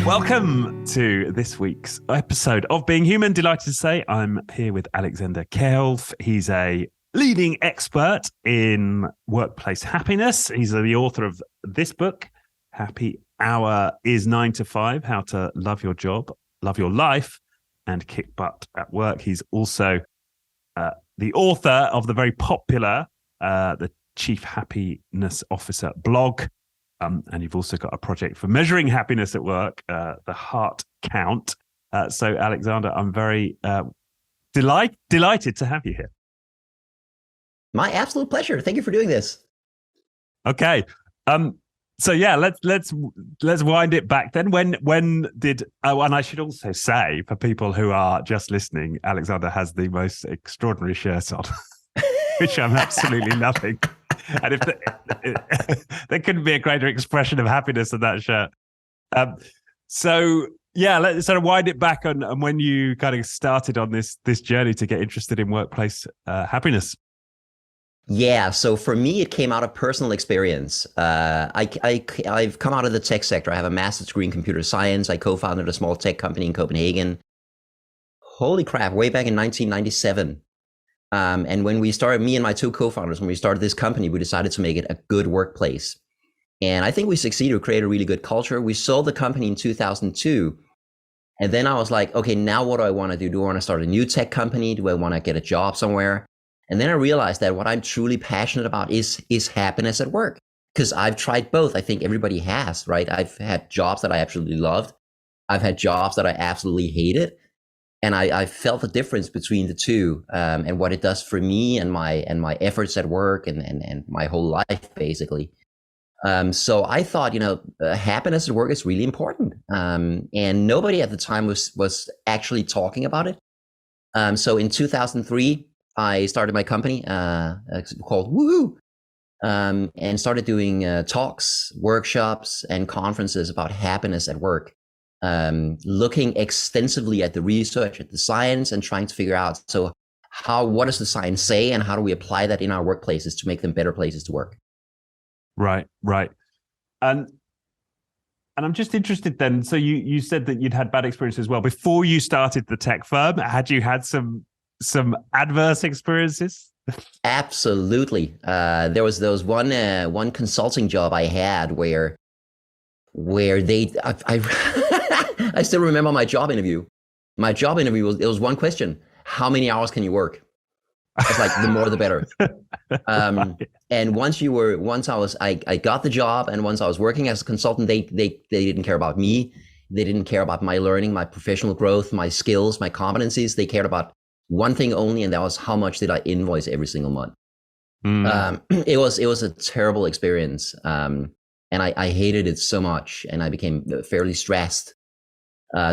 Welcome to this week's episode of Being Human. Delighted to say I'm here with Alexander Kjerulf. He's a leading expert in workplace happiness. He's the author of this book, Happy Hour is 9 to 5, How to Love Your Job, Love Your Life, and Kick Butt at Work. He's also the author of the very popular The Chief Happiness Officer blog. And you've also got a project for measuring happiness at work, the Heart Count. So, Alexander, I'm very delighted to have you here. My absolute pleasure. Thank you for doing this. Okay. So yeah, let's wind it back then. When did? Oh, and I should also say for people who are just listening, Alexander has the most extraordinary shirt on, which I'm absolutely loving. And if there couldn't be a greater expression of happiness than that shirt. So yeah, let's sort of wind it back on when you kind of started on this journey to get interested in workplace happiness. Yeah, so for me, it came out of personal experience. I've come out of the tech sector. I have a master's degree in computer science. I co-founded a small tech company in Copenhagen. Holy crap, way back in 1997. And when we started, me and my two co-founders, when we started this company, we decided to make it a good workplace. And I think we succeeded to create a really good culture. We sold the company in 2002. And then I was like, okay, now what do I want to do? Do I want to start a new tech company? Do I want to get a job somewhere? And then I realized that what I'm truly passionate about is happiness at work. Because I've tried both. I think everybody has, right? I've had jobs that I absolutely loved. I've had jobs that I absolutely hated. And I felt the difference between the two, and what it does for me and my efforts at work and my whole life, basically. So I thought, happiness at work is really important. And nobody at the time was actually talking about it. So in 2003, I started my company called Woohoo, and started doing talks, workshops, and conferences about happiness at work. Looking extensively at the research, at the science, and trying to figure out, so what does the science say, and how do we apply that in our workplaces to make them better places to work? Right. And I'm just interested then. So you said that you'd had bad experiences as well before you started the tech firm. Had you had some adverse experiences? Absolutely. There was one consulting job I had where I still remember my job interview. My job interview was one question: how many hours can you work? It's like, the more the better. And I got the job, and once I was working as a consultant, they didn't care about me. They didn't care about my learning, my professional growth, my skills, my competencies. They cared about one thing only, and that was how much did I invoice every single month. It was a terrible experience. And I hated it so much, and I became fairly stressed.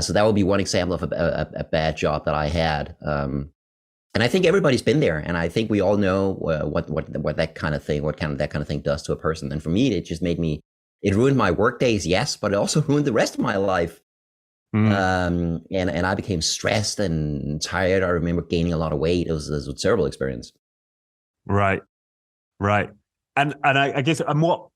So that would be one example of a bad job that I had. And I think everybody's been there, and I think we all know what that kind of thing does to a person. And for me, it just it ruined my work days, yes, but it also ruined the rest of my life. And I became stressed and tired. I remember gaining a lot of weight. It was a terrible experience. Right. And I guess how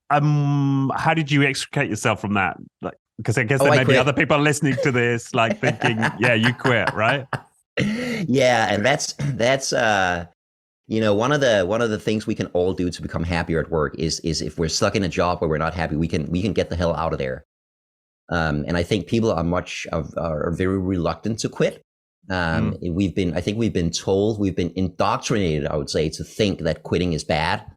did you extricate yourself from that? Like, because I guess there may be other people listening to this, like thinking, yeah, you quit, right? Yeah, and that's one of the things we can all do to become happier at work is if we're stuck in a job where we're not happy, we can get the hell out of there. And I think people are very reluctant to quit. We've been indoctrinated, I would say, to think that quitting is bad.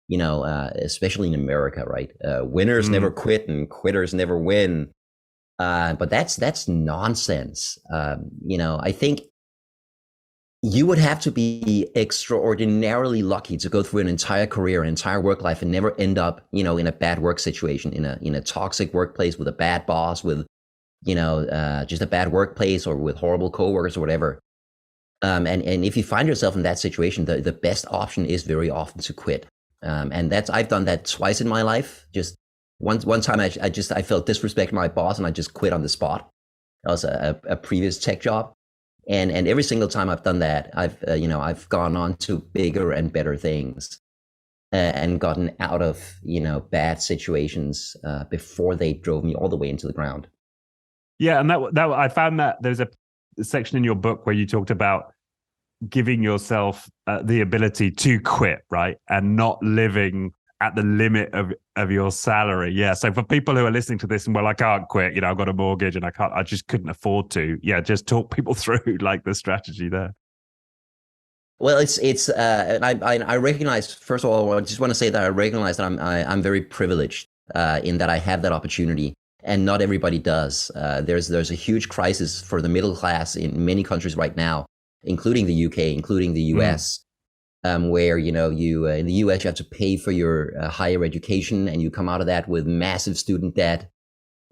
Especially in America, right? Winners never quit and quitters never win. But that's nonsense. I think you would have to be extraordinarily lucky to go through an entire career, an entire work life, and never end up, in a bad work situation, in a toxic workplace with a bad boss, with, just a bad workplace, or with horrible coworkers or whatever. And if you find yourself in that situation, the best option is very often to quit. And I've done that twice in my life. Just one time I felt disrespected by my boss, and I just quit on the spot. That was a previous tech job. And every single time I've done that, I've gone on to bigger and better things, and gotten out of, bad situations, before they drove me all the way into the ground. Yeah, and that I found that there's a section in your book where you talked about giving yourself the ability to quit, right, and not living at the limit of your salary. Yeah. So for people who are listening to this and well, I can't quit. You know, I've got a mortgage and I just couldn't afford to. Yeah, just talk people through like the strategy there. Well, and I recognize, first of all, I just want to say that I recognize that I'm very privileged in that I have that opportunity, and not everybody does. There's a huge crisis for the middle class in many countries right now, including the UK, including the US, where you in the US you have to pay for your higher education, and you come out of that with massive student debt,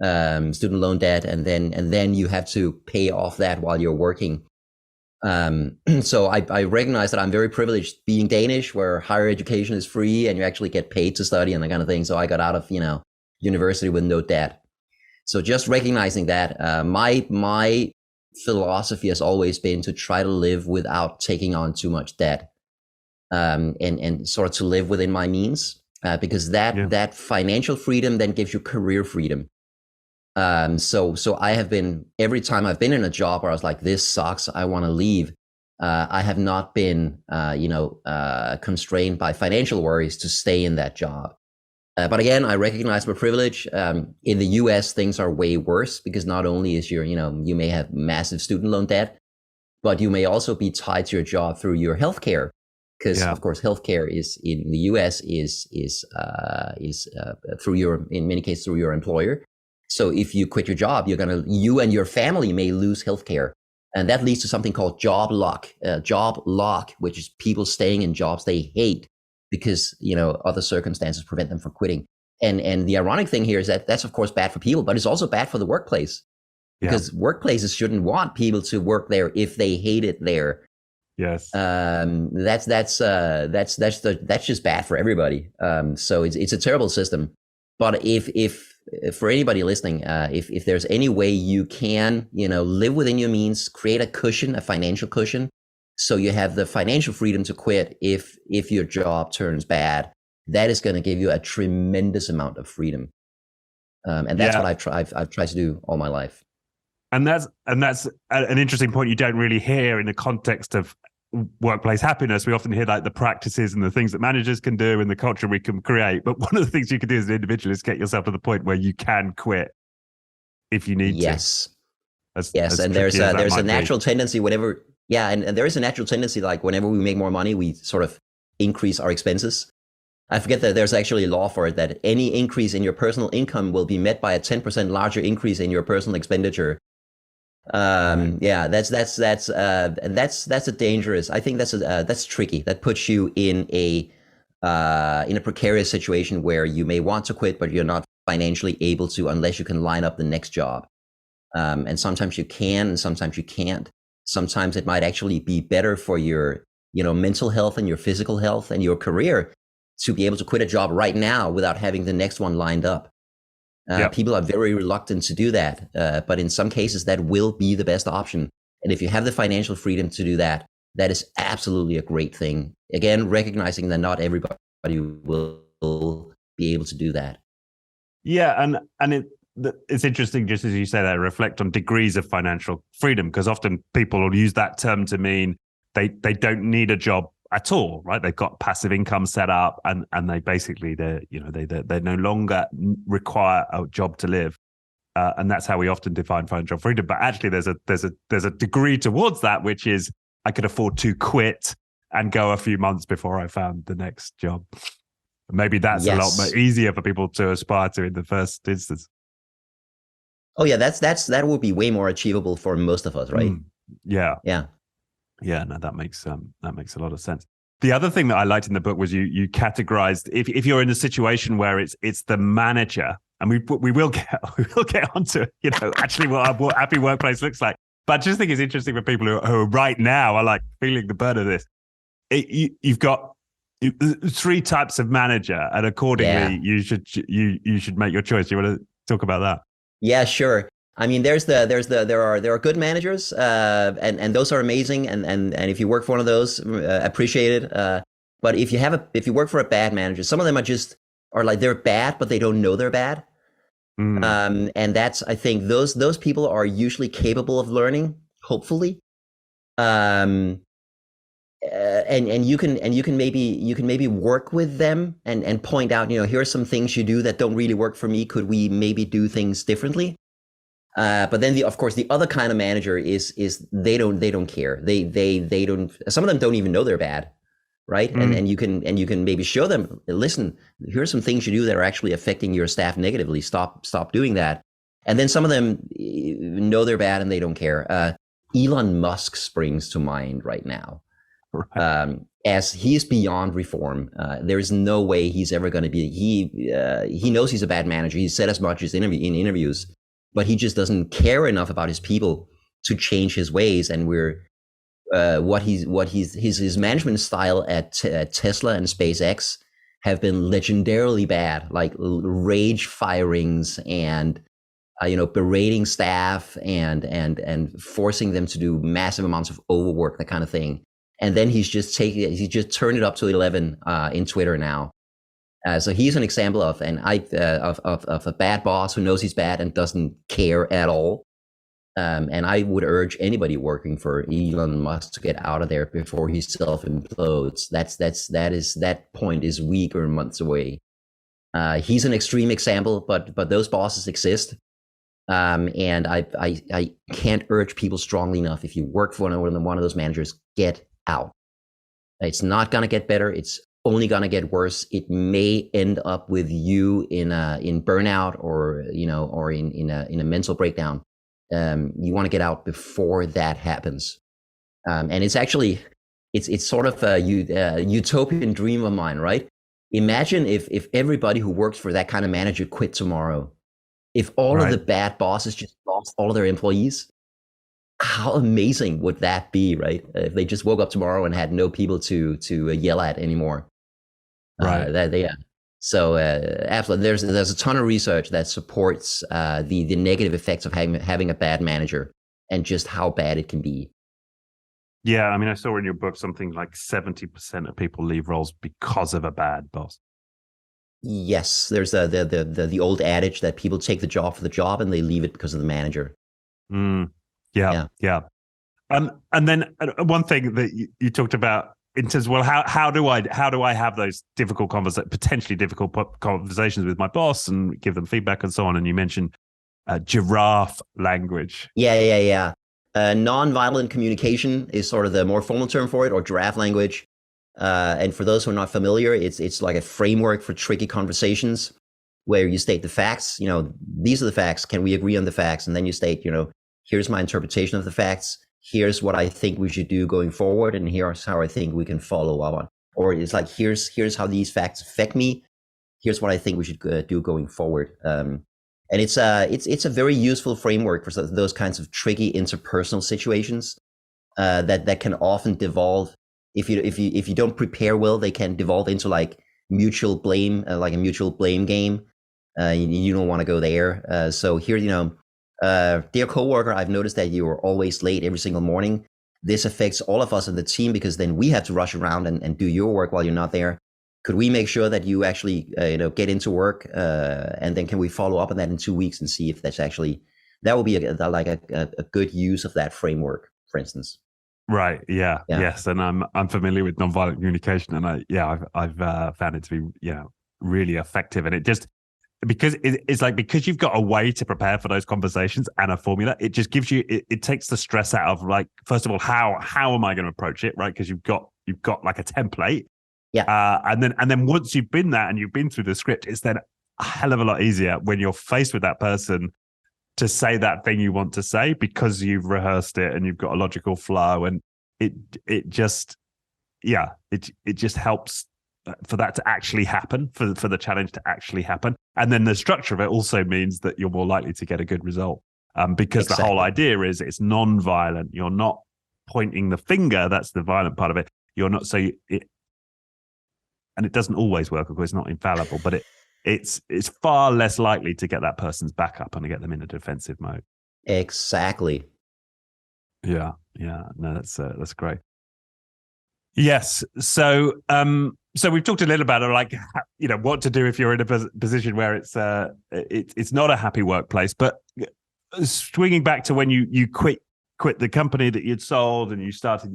student loan debt, and then you have to pay off that while you're working. So I recognize that I'm very privileged being Danish, where higher education is free and you actually get paid to study and that kind of thing. So I got out of university with no debt. So just recognizing that, my philosophy has always been to try to live without taking on too much debt, and sort of to live within my means, because that financial freedom then gives you career freedom. So I have been, every time I've been in a job where I was like, this sucks, I want to leave. I have not been, constrained by financial worries to stay in that job. But again, I recognize my privilege. In the US, things are way worse because not only is you may have massive student loan debt, but you may also be tied to your job through your healthcare. Because of course, healthcare is in the US is through in many cases through your employer. So if you quit your job, you and your family may lose healthcare, and that leads to something called job lock, which is people staying in jobs they hate because other circumstances prevent them from quitting. And the ironic thing here is that that's of course bad for people, but it's also bad for the workplace, because workplaces shouldn't want people to work there if they hate it there. Yes. That's just bad for everybody. So it's a terrible system. But if for anybody listening, if there's any way you can, live within your means, create a cushion, a financial cushion, so you have the financial freedom to quit if your job turns bad, that is going to give you a tremendous amount of freedom. And that's what I've tried to do all my life. And that's an interesting point you don't really hear in the context of workplace happiness. We often hear like the practices and the things that managers can do and the culture we can create. But one of the things you can do as an individual is get yourself to the point where you can quit if you need to. Yes. And there's a natural tendency whenever, and there is a natural tendency, like whenever we make more money, we sort of increase our expenses. I forget that there's actually a law for it, that any increase in your personal income will be met by a 10% larger increase in your personal expenditure. That's a dangerous. I think that's tricky. That puts you in a precarious situation where you may want to quit, but you're not financially able to unless you can line up the next job. And sometimes you can, and sometimes you can't. Sometimes it might actually be better for your, mental health and your physical health and your career to be able to quit a job right now without having the next one lined up. People are very reluctant to do that, but in some cases that will be the best option. And if you have the financial freedom to do that, that is absolutely a great thing. Again, recognizing that not everybody will be able to do that. Yeah, and it's interesting, just as you say that, reflect on degrees of financial freedom, because often people will use that term to mean they don't need a job at all, right? They've got passive income set up, and they basically they no longer require a job to live, and that's how we often define financial freedom. But actually, there's a degree towards that, which is I could afford to quit and go a few months before I found the next job. Maybe that's a lot more easier for people to aspire to in the first instance. Oh yeah, that would be way more achievable for most of us, right? Yeah. No, that makes a lot of sense. The other thing that I liked in the book was you categorized if you're in a situation where it's the manager, and we will get onto actually what happy workplace looks like. But I just think it's interesting for people who right now are like feeling the burden of this. You've got 3 types of manager, and accordingly you should make your choice. You want to talk about that? Yeah, sure. I mean, there are good managers, and those are amazing, and if you work for one of those, appreciate it. But if you work for a bad manager, some of them are like they're bad, but they don't know they're bad. Mm. And that's, I think those people are usually capable of learning, hopefully. Um, and you can maybe work with them and point out, here are some things you do that don't really work for me. Could we maybe do things differently? But then of course the other kind of manager is they don't care. They don't. Some of them don't even know they're bad, right? And Mm. and you can maybe show them, listen, here are some things you do that are actually affecting your staff negatively. Stop doing that. And then some of them know they're bad and they don't care. Elon Musk springs to mind right now. Right. As he's beyond reform. There is no way he's ever going to be. He knows he's a bad manager. He's said as much as in interviews, but he just doesn't care enough about his people to change his ways. And his management style at Tesla and SpaceX have been legendarily bad, like rage firings and berating staff and forcing them to do massive amounts of overwork, that kind of thing. And then he's just turned it up to 11 in Twitter now. So he's an example of a bad boss who knows he's bad and doesn't care at all. And I would urge anybody working for Elon Musk to get out of there before he self-implodes. That point is weeks or months away. He's an extreme example, but those bosses exist. And I can't urge people strongly enough. If you work for one of those managers, get out. It's not gonna get better. It's only gonna get worse. It may end up with you in burnout or in a mental breakdown. You want to get out before that happens. And it's actually it's sort of a utopian dream of mine, right? Imagine if everybody who works for that kind of manager quit tomorrow. If all of the bad bosses just lost all of their employees, how amazing would that be, right? If they just woke up tomorrow and had no people to yell at anymore. Right. So absolutely, there's a ton of research that supports the negative effects of having a bad manager and just how bad it can be. Yeah, I mean, I saw in your book something like 70% of people leave roles because of a bad boss. Yes, there's the old adage that people take the job for the job and they leave it because of the manager. Mm. Yeah. And then one thing that you talked about in terms of, well, how do I have those potentially difficult conversations with my boss and give them feedback and so on? And you mentioned giraffe language. Yeah. Non-violent communication is sort of the more formal term for it, or giraffe language. And for those who are not familiar, it's like a framework for tricky conversations where you state the facts. These are the facts. Can we agree on the facts? And then you state, here's my interpretation of the facts. Here's what I think we should do going forward, and here's how I think we can follow up on. Or it's like, here's how these facts affect me. Here's what I think we should do going forward. And it's a very useful framework for those kinds of tricky interpersonal situations that can often devolve. If you don't prepare well, they can devolve into like mutual blame, like a mutual blame game. You don't want to go there. So here, dear coworker, I've noticed that you are always late every single morning. This affects all of us in the team because then we have to rush around and do your work while you're not there. Could we make sure that you actually, get into work? And then can we follow up on that in 2 weeks and see if that will be a good use of that framework, for instance. Right. Yeah. Yes. And I'm familiar with nonviolent communication, and I've found it to be really effective. And it just because because you've got a way to prepare for those conversations and a formula, it just gives you it takes the stress out of, like, first of all, how am I going to approach it, right? Because you've got like a template. Yeah. And then once you've been that and you've been through the script, it's then a hell of a lot easier when you're faced with that person to say that thing you want to say, because you've rehearsed it and you've got a logical flow, and it just helps for that to actually happen, for the challenge to actually happen. And then the structure of it also means that you're more likely to get a good result, because Exactly. The whole idea is it's non-violent. You're not pointing the finger. That's the violent part of it. You're not, and it doesn't always work, of course, it's not infallible, but it's far less likely to get that person's back up and to get them in a defensive mode. Exactly. Yeah. No, that's great. Yes. So we've talked a little about it, like, what to do if you're in a position where it's not a happy workplace. But swinging back to when you quit the company that you'd sold, and you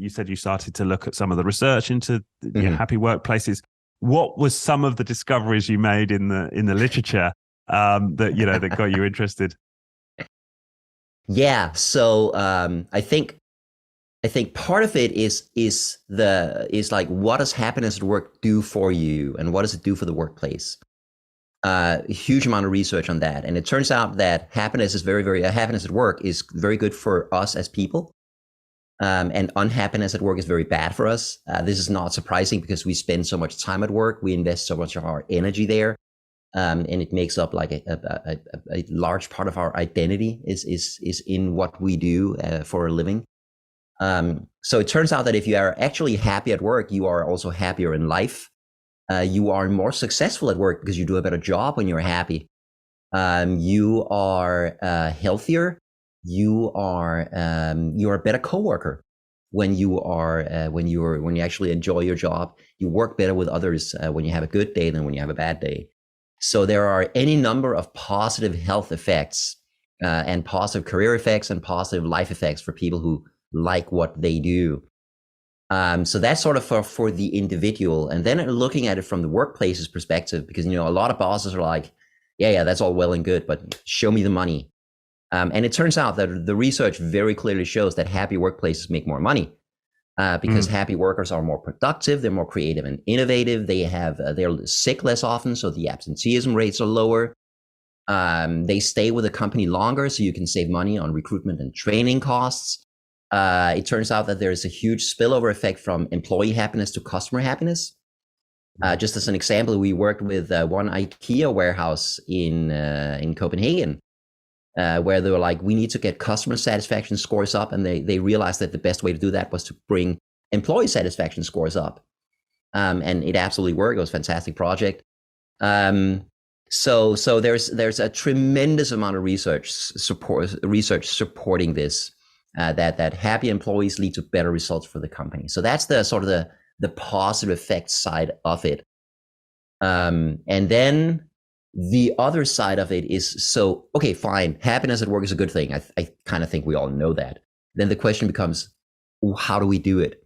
said you started to look at some of the research into happy workplaces. What was some of the discoveries you made in the literature that got you interested? Yeah, so I think part of it is like, what does happiness at work do for you, and what does it do for the workplace? A huge amount of research on that, and it turns out that happiness at work is very good for us as people, and unhappiness at work is very bad for us. This is not surprising because we spend so much time at work, we invest so much of our energy there, and it makes up like a large part of our identity is in what we do for a living. So it turns out that if you are actually happy at work, you are also happier in life. You are more successful at work because you do a better job when you're happy. You are healthier. You are a better coworker when you actually enjoy your job. You work better with others when you have a good day than when you have a bad day. So there are any number of positive health effects and positive career effects and positive life effects for people who like what they do. So that's sort of for the individual. And then looking at it from the workplace's perspective, because, a lot of bosses are like, yeah, that's all well and good, but show me the money. And it turns out that the research very clearly shows that happy workplaces make more money because happy workers are more productive, they're more creative and innovative, they're sick less often, so the absenteeism rates are lower. They stay with the company longer, so you can save money on recruitment and training costs. It turns out that there's a huge spillover effect from employee happiness to customer happiness. Just as an example, we worked with one IKEA warehouse in Copenhagen, where they were like, we need to get customer satisfaction scores up. And they realized that the best way to do that was to bring employee satisfaction scores up. And it absolutely worked. It was a fantastic project. So there's a tremendous amount of research supporting this. That happy employees lead to better results for the company. So that's the sort of the positive effect side of it. And then the other side of it is, okay, fine, happiness at work is a good thing. I kind of think we all know that. Then the question becomes, how do we do it?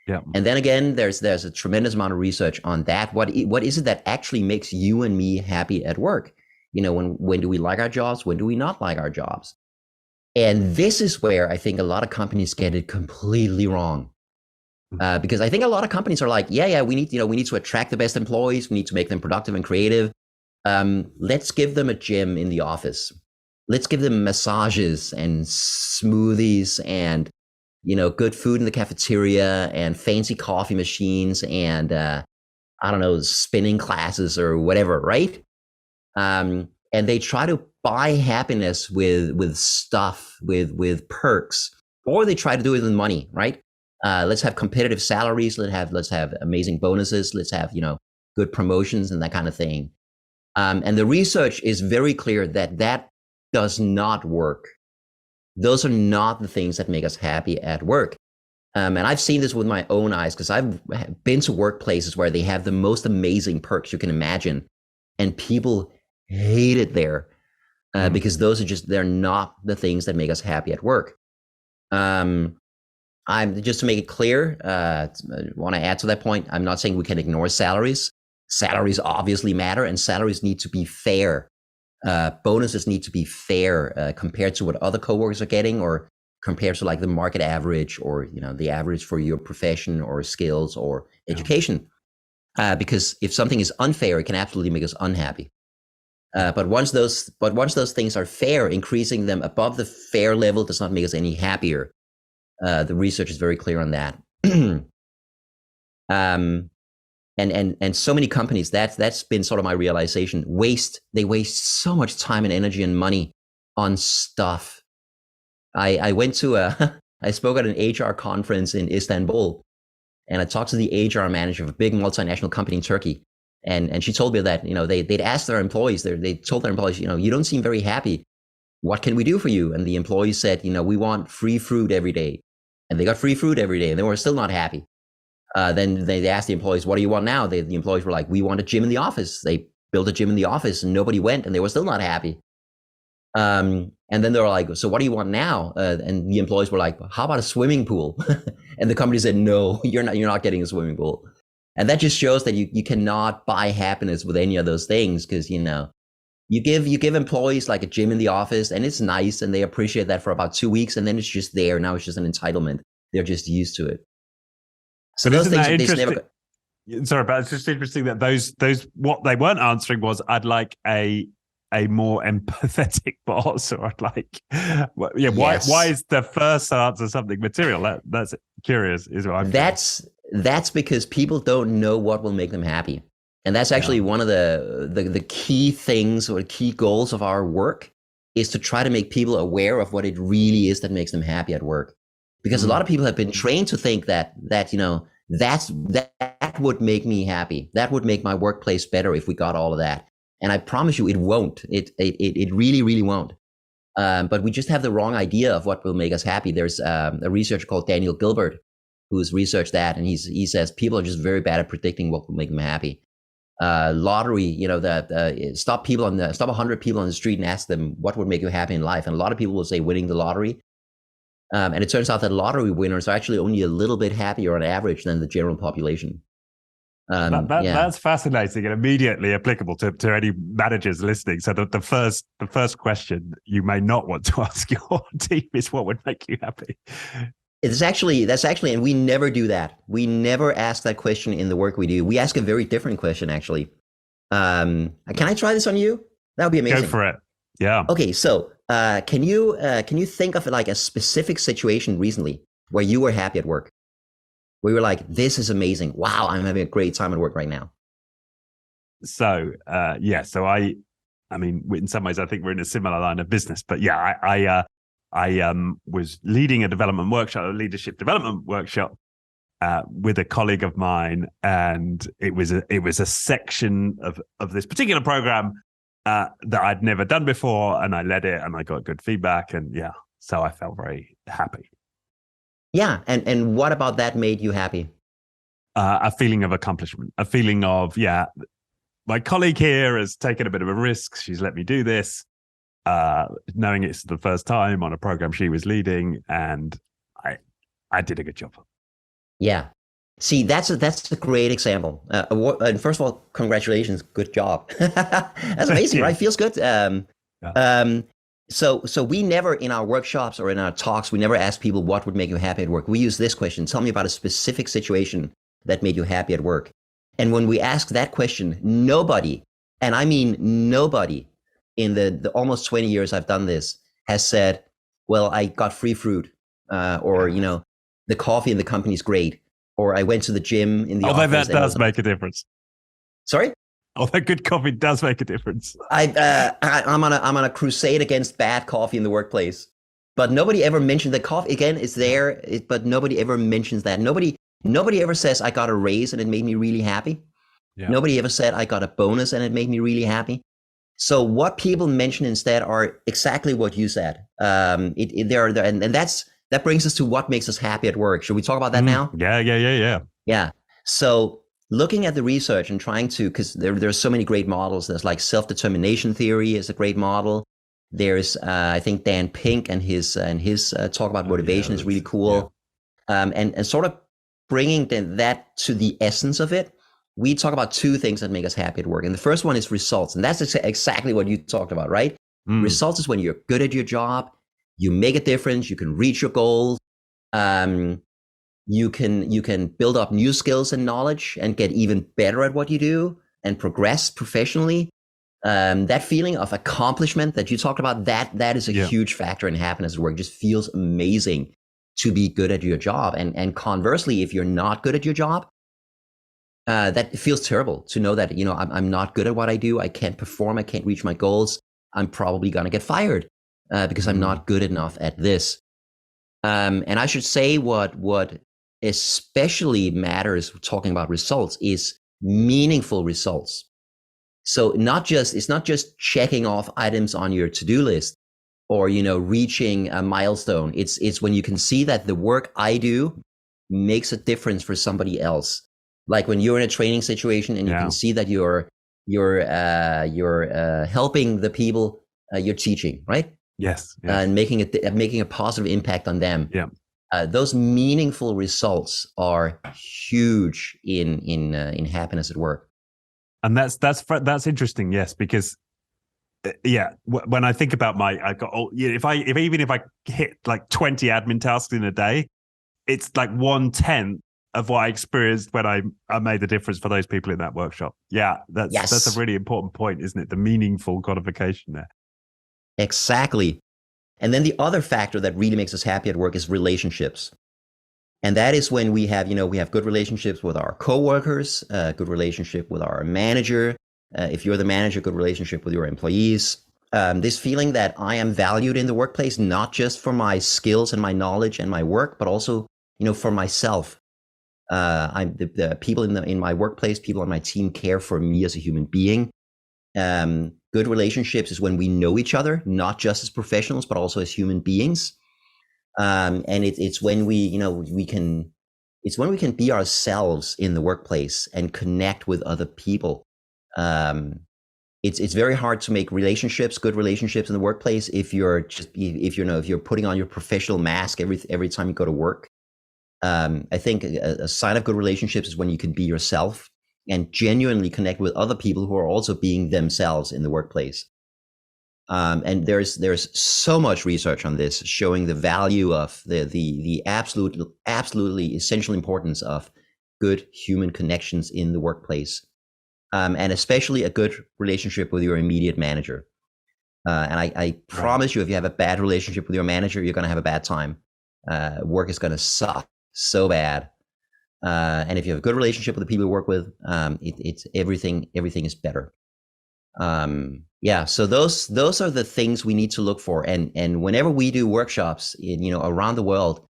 Yeah. And then again, there's a tremendous amount of research on that. What is it that actually makes you and me happy at work? When do we like our jobs? When do we not like our jobs? And this is where I think a lot of companies get it completely wrong. Because I think a lot of companies are like, yeah, we need to attract the best employees. We need to make them productive and creative. Let's give them a gym in the office. Let's give them massages and smoothies and, good food in the cafeteria and fancy coffee machines and, spinning classes or whatever, right? And they try to buy happiness with stuff, with perks, or they try to do it with money, right? Let's have competitive salaries. Let's have amazing bonuses. Let's have, good promotions and that kind of thing. And the research is very clear that does not work. Those are not the things that make us happy at work. And I've seen this with my own eyes because I've been to workplaces where they have the most amazing perks you can imagine, and people hate it there. Because they're not the things that make us happy at work. I'm just to make it clear, I want to add to that point. I'm not saying we can ignore salaries. Salaries obviously matter, and salaries need to be fair. Bonuses need to be fair compared to what other coworkers are getting, or compared to like the market average, or the average for your profession or skills or education. Because if something is unfair, it can absolutely make us unhappy. But once those things are fair, increasing them above the fair level does not make us any happier. The research is very clear on that. And so many companies, that's been sort of my realization. They waste so much time and energy and money on stuff. I went to I spoke at an HR conference in Istanbul, and I talked to the HR manager of a big multinational company in Turkey. And she told me that, they'd asked their employees, they told their employees, you don't seem very happy. What can we do for you? And the employees said, we want free fruit every day. And they got free fruit every day, and they were still not happy. Then they asked the employees, what do you want now? The employees were like, we want a gym in the office. They built a gym in the office and nobody went and they were still not happy. And then they were like, so what do you want now? And the employees were like, how about a swimming pool? And the company said, no, you're not getting a swimming pool. And that just shows that you cannot buy happiness with any of those things, because, you give employees like a gym in the office and it's nice and they appreciate that for about 2 weeks and then it's just there. Now it's just an entitlement. They're just used to it. So those things they never. Sorry, but it's just interesting that those what they weren't answering was, I'd like a more empathetic boss, or I'd like, yes. Why is the first answer something material? That's curious, is what I'm. That's because people don't know what will make them happy, and that's actually one of the key things or key goals of our work, is to try to make people aware of what it really is that makes them happy at work. Because a lot of people have been trained to think that that would make me happy. That would make my workplace better if we got all of that. And I promise you, it won't. It really, really won't. But we just have the wrong idea of what will make us happy. There's a researcher called Daniel Gilbert who's researched that, and he says people are just very bad at predicting what will make them happy. Lottery, stop 100 people on the street and ask them what would make you happy in life, and a lot of people will say winning the lottery. And it turns out that lottery winners are actually only a little bit happier on average than the general population. That's fascinating and immediately applicable to any managers listening. So the first question you may not want to ask your team is, what would make you happy? That's actually, and we never do that. We never ask that question in the work we do. We ask a very different question, actually. Can I try this on you? That would be amazing. Go for it. Yeah. Okay, so can you think of like a specific situation recently where you were happy at work? Where you were like, this is amazing. Wow, I'm having a great time at work right now. So so I mean, in some ways, I think we're in a similar line of business. But yeah, I was leading a leadership development workshop with a colleague of mine, and it was a section of this particular program that I'd never done before, and I led it, and I got good feedback, and so I felt very happy. Yeah, and what about that made you happy? A feeling of accomplishment, a feeling of, my colleague here has taken a bit of a risk. She's let me do this, knowing it's the first time on a program she was leading, and I did a good job. Yeah. See, that's a great example. And first of all, congratulations, good job. That's amazing, right? Feels good. So we never, in our workshops or in our talks, we never ask people what would make you happy at work. We use this question: tell me about a specific situation that made you happy at work. And when we ask that question, nobody, and I mean nobody, in the almost 20 years I've done this, has said, well, I got free fruit, or the coffee in the company's great, or I went to the gym in the office. Although that does make a difference. Sorry? Although good coffee does make a difference. I'm on a crusade against bad coffee in the workplace. But nobody ever mentioned that coffee, again, is there, but nobody ever mentions that. Nobody ever says, I got a raise and it made me really happy. Yeah. Nobody ever said, I got a bonus and it made me really happy. So what people mention instead are exactly what you said. And that brings us to what makes us happy at work. Should we talk about that now? Yeah. So looking at the research and trying to, because there's so many great models. There's like self-determination theory is a great model. There's I think Dan Pink and his talk about motivation is really cool. Yeah. And sort of bringing that to the essence of it, we talk about two things that make us happy at work. And the first one is results. And that's exactly what you talked about, right? Results is when you're good at your job, you make a difference, you can reach your goals, you can build up new skills and knowledge and get even better at what you do and progress professionally. That feeling of accomplishment that you talked about, that is a huge factor in happiness at work. It just feels amazing to be good at your job. And conversely, if you're not good at your job, that feels terrible to know that, I'm not good at what I do. I can't perform. I can't reach my goals. I'm probably going to get fired because I'm not good enough at this. And I should say what especially matters talking about results is meaningful results. So it's not just checking off items on your to-do list or, reaching a milestone. It's when you can see that the work I do makes a difference for somebody else. Like when you're in a training situation and you can see that you're helping the people you're teaching, right? Yes. And making a positive impact on them. Yeah. Those meaningful results are huge in happiness at work. And that's interesting. Yes, because when I think about I got all, if I hit like 20 admin tasks in a day, it's like 1/10 of what I experienced when I made the difference for those people in that workshop. Yeah, that's a really important point, isn't it? The meaningful gratification there. Exactly. And then the other factor that really makes us happy at work is relationships. And that is when we have good relationships with our coworkers, good relationship with our manager. If you're the manager, good relationship with your employees. This feeling that I am valued in the workplace, not just for my skills and my knowledge and my work, but also, for myself. The people in my workplace, people on my team care for me as a human being. Good relationships is when we know each other, not just as professionals, but also as human beings. And it's when we can be ourselves in the workplace and connect with other people. It's very hard to make good relationships in the workplace if you're putting on your professional mask every time you go to work. I think a sign of good relationships is when you can be yourself and genuinely connect with other people who are also being themselves in the workplace. And there's so much research on this showing the value of the absolutely essential importance of good human connections in the workplace, and especially a good relationship with your immediate manager. And I promise you, if you have a bad relationship with your manager, you're going to have a bad time. Work is going to suck so bad. And if you have a good relationship with the people you work with, it's everything is better. So those are the things we need to look for. And whenever we do workshops around the world,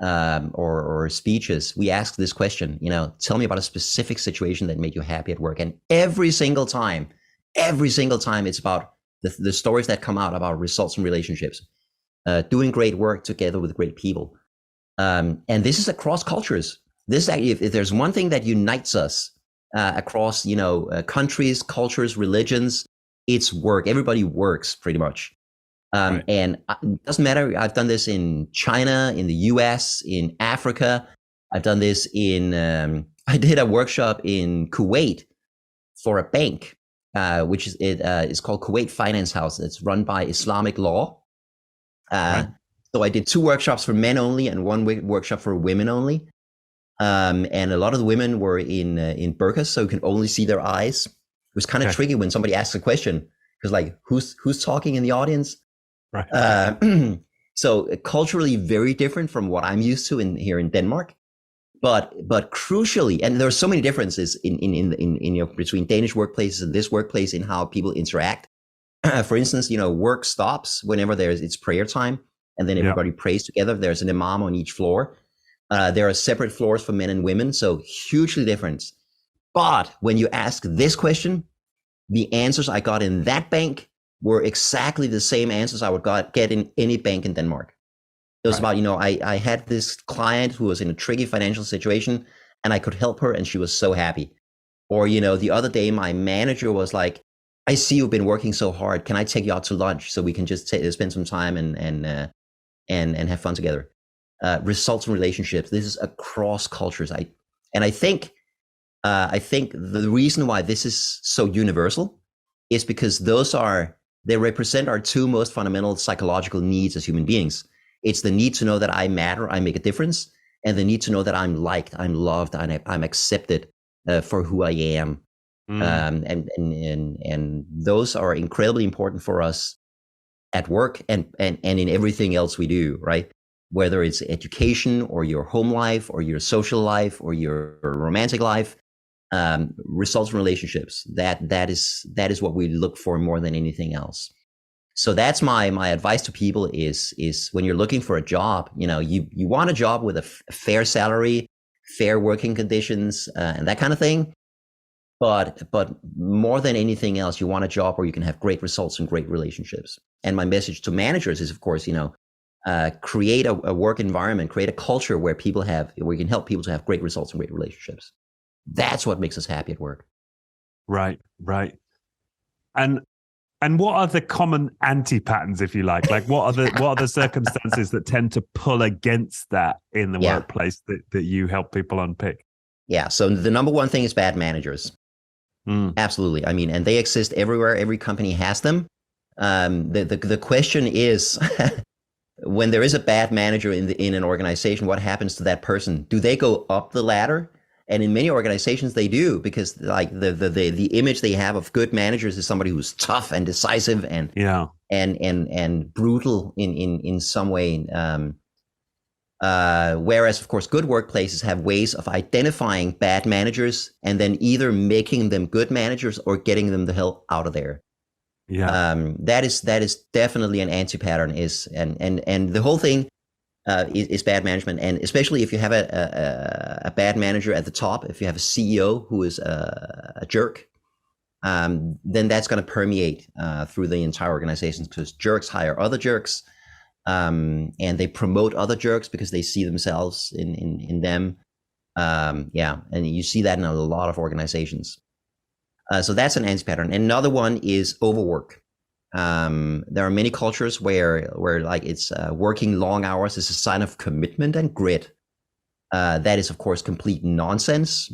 or speeches, we ask this question, tell me about a specific situation that made you happy at work. And every single time it's about the stories that come out about results and relationships, doing great work together with great people. And this is across cultures. This, if there's one thing that unites us across, countries, cultures, religions, it's work. Everybody works pretty much. And it doesn't matter. I've done this in China, in the US, in Africa. I've done this I did a workshop in Kuwait for a bank, which is called Kuwait Finance House. It's run by Islamic law. So I did 2 workshops for men only and 1 workshop for women only. And a lot of the women were in burqas, so you can only see their eyes. It was kind of tricky when somebody asks a question, because like, who's talking in the audience? Right. So culturally very different from what I'm used to here in Denmark, but crucially, and there are so many differences in between Danish workplaces and this workplace in how people interact. For instance, work stops whenever it's prayer time, and then everybody prays together. There's an imam on each floor. There are separate floors for men and women, so hugely different. But when you ask this question, the answers I got in that bank were exactly the same answers I would get in any bank in Denmark. It was about, I had this client who was in a tricky financial situation and I could help her and she was so happy. Or, the other day, my manager was like, I see you've been working so hard. Can I take you out to lunch so we can just spend some time and have fun together? Results and relationships. This is across cultures. I think the reason why this is so universal is because they represent our 2 most fundamental psychological needs as human beings. It's the need to know that I matter, I make a difference, and the need to know that I'm liked, I'm loved, I'm accepted for who I am. And those are incredibly important for us at work and in everything else we do, right? Whether it's education or your home life or your social life or your romantic life, results from relationships. That is what we look for more than anything else. So that's my advice to people is when you're looking for a job, you want a job with a fair salary, fair working conditions, and that kind of thing. But more than anything else, you want a job where you can have great results and great relationships. And my message to managers is, of course, create a work environment, create a culture where we can help people to have great results and great relationships. That's what makes us happy at work. Right. And what are the common anti-patterns, if you like? Like what are the circumstances that tend to pull against that in the workplace that you help people unpick? Yeah. So the number one thing is bad managers. Absolutely. I mean, and they exist everywhere. Every company has them. The question is, when there is a bad manager in an organization, what happens to that person? Do they go up the ladder? And in many organizations, they do, because like the image they have of good managers is somebody who's tough and decisive and brutal in some way. Whereas, of course, good workplaces have ways of identifying bad managers and then either making them good managers or getting them the hell out of there. That is definitely an anti-pattern. And the whole thing is bad management, and especially if you have a bad manager at the top, if you have a CEO who is a jerk, then that's going to permeate through the entire organization, because jerks hire other jerks, and they promote other jerks because they see themselves in them. And you see that in a lot of organizations. So that's an anti-pattern. Another one is overwork. There are many cultures where like it's working long hours is a sign of commitment and grit. That is, of course, complete nonsense.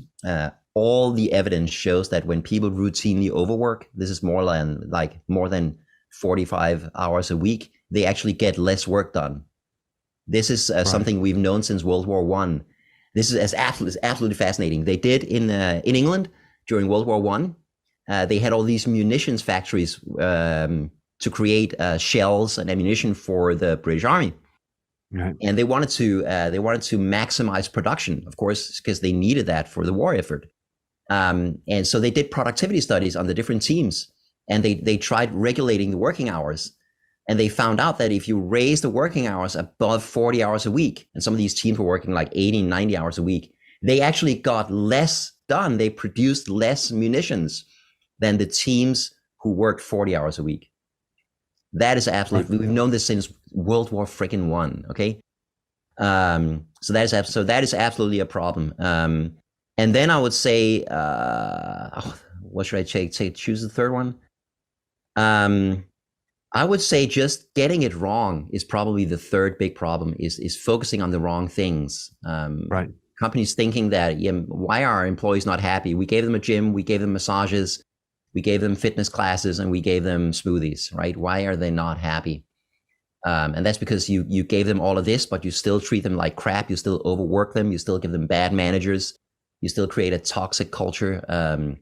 All the evidence shows that when people routinely overwork, this is more than 45 hours a week, they actually get less work done. This is something we've known since World War I. This is absolutely fascinating. They did in England during World War I. They had all these munitions factories to create shells and ammunition for the British Army, and they wanted to maximize production, of course, because they needed that for the war effort. And so they did productivity studies on the different teams, and they tried regulating the working hours, and they found out that if you raise the working hours above 40 hours a week, and some of these teams were working like 80, 90 hours a week, they actually got less done. They produced less munitions than the teams who worked 40 hours a week. That is absolutely, we've known this since World War freaking I, okay? So that is absolutely a problem. And then I would say, what should I choose the third one? I would say just getting it wrong is probably the third big problem, is focusing on the wrong things. Companies thinking that, why are our employees not happy? We gave them a gym, we gave them massages, we gave them fitness classes, and we gave them smoothies, right? Why are they not happy? And that's because you gave them all of this, but you still treat them like crap. You still overwork them. You still give them bad managers. You still create a toxic culture. And